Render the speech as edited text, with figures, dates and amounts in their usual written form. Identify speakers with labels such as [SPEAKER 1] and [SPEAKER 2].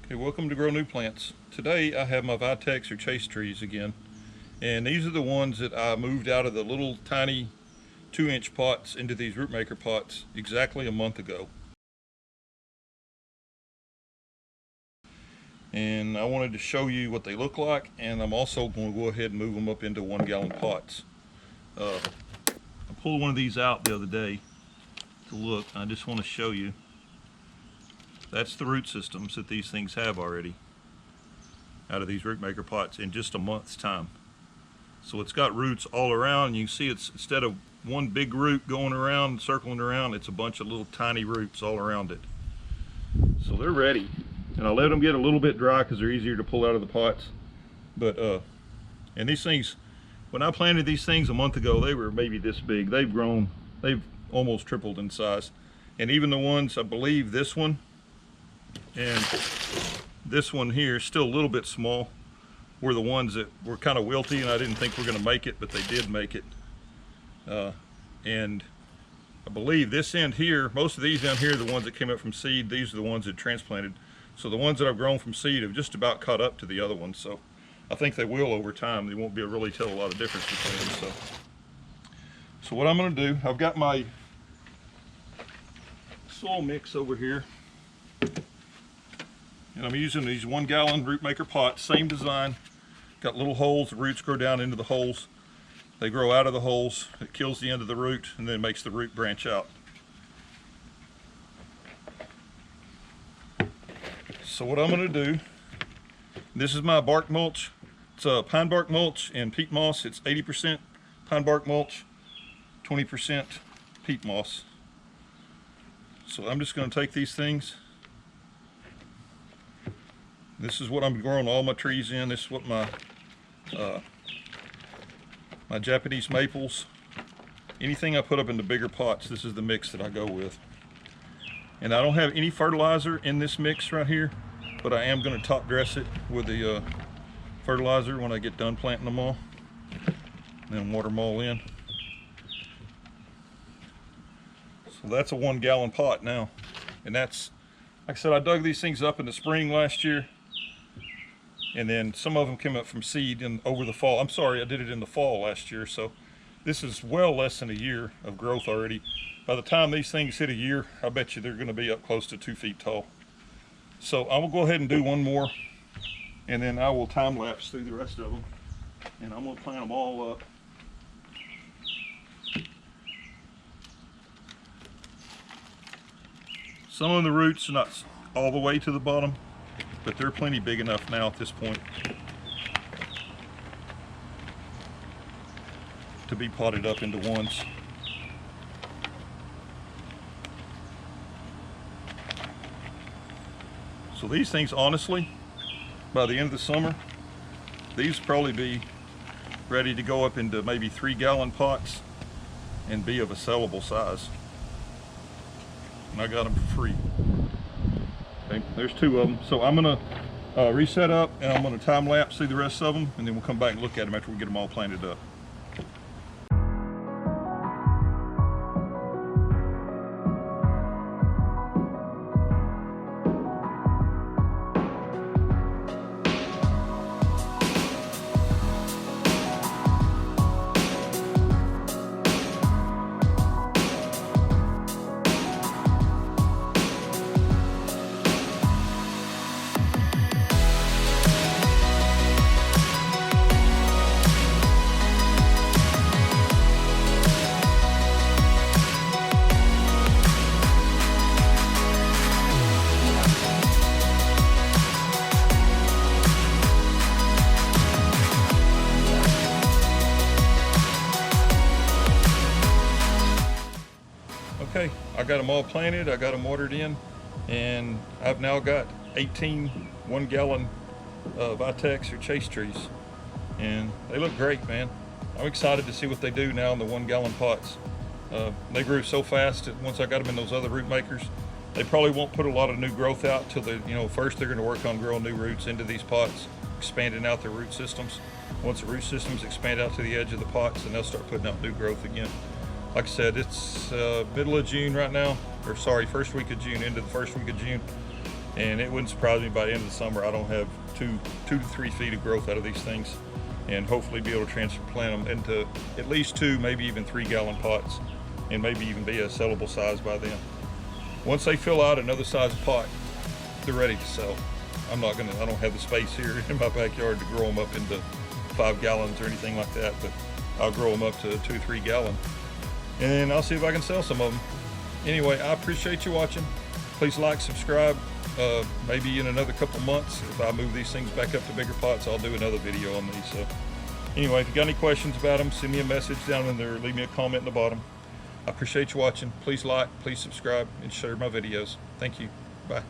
[SPEAKER 1] Hey, welcome to Grow New Plants. Today I have my Vitex or Chaste Trees again, and these are the ones that I moved out of the little tiny 2-inch pots into these Rootmaker pots exactly a month ago. And I wanted to show you what they look like, and I'm also going to go ahead and move them up into 1-gallon pots. I pulled one of these out the other day to look. I just want to show you. That's the root systems that these things have already out of these Rootmaker pots in just a month's time. So it's got roots all around. You can see it's, instead of one big root going around, circling around, it's a bunch of little tiny roots all around it. So they're ready. And I let them get a little bit dry because they're easier to pull out of the pots. But, and these things, when I planted these things a month ago, they were maybe this big. They've grown, they've almost tripled in size. And even the ones, I believe this one, and this one here is still a little bit small, were the ones that were kind of wilty and I didn't think were going to make it, but they did make it. And I believe this end here, most of these down here are the ones that came up from seed. These are the ones that transplanted. So the ones that I've grown from seed have just about caught up to the other ones. So I think they will over time. They won't be able to really tell a lot of difference between them. So what I'm going to do, I've got my soil mix over here. And I'm using these 1-gallon Rootmaker pots, same design. Got little holes, the roots grow down into the holes. They grow out of the holes, it kills the end of the root, and then makes the root branch out. So what I'm going to do, this is my bark mulch. It's a pine bark mulch and peat moss. It's 80% pine bark mulch, 20% peat moss. So I'm just going to take these things. This is what I'm growing all my trees in. This is what my my Japanese maples, anything I put up into bigger pots, this is the mix that I go with. And I don't have any fertilizer in this mix right here, but I am going to top dress it with the fertilizer when I get done planting them all, and then water them all in. So that's a 1-gallon pot now, and that's, like I said, I dug these things up in the spring last year. And then some of them came up from seed over the fall. I'm sorry, I did it in the fall last year. So this is well less than a year of growth already. By the time these things hit a year, I bet you they're going to be up close to 2 feet tall. So I will go ahead and do one more, and then I will time lapse through the rest of them. And I'm going to plant them all up. Some of the roots are not all the way to the bottom, but they're plenty big enough now at this point to be potted up into ones. So these things, honestly, by the end of the summer, these will probably be ready to go up into maybe 3-gallon pots and be of a sellable size. And I got them for free. Okay, there's 2 of them. So I'm going to reset up, and I'm going to time lapse through the rest of them, and then we'll come back and look at them after we get them all planted up. Okay, I got them all planted, I got them watered in, and I've now got 18 1-gallon Vitex or Chaste Trees, and they look great, man. I'm excited to see what they do now in the 1-gallon pots. They grew so fast that once I got them in those other root makers, they probably won't put a lot of new growth out till they, first they're going to work on growing new roots into these pots, expanding out their root systems. Once the root systems expand out to the edge of the pots, then they'll start putting out new growth again. Like I said, it's middle of June right now, or sorry, first week of June, into the first week of June. And it wouldn't surprise me by the end of the summer I don't have two to 3 feet of growth out of these things, and hopefully be able to transplant them into at least 2, maybe even 3-gallon pots, and maybe even be a sellable size by then. Once they fill out another size pot, they're ready to sell. I don't have the space here in my backyard to grow them up into 5 gallons or anything like that, but I'll grow them up to 2-3 gallon, and I'll see if I can sell some of them. Anyway, I appreciate you watching. Please like, subscribe. Maybe in another couple months, if I move these things back up to bigger pots, I'll do another video on these. So anyway, if you got any questions about them, send me a message down in there, leave me a comment in the bottom. I appreciate you watching. Please like, please subscribe, and share my videos. Thank you. Bye.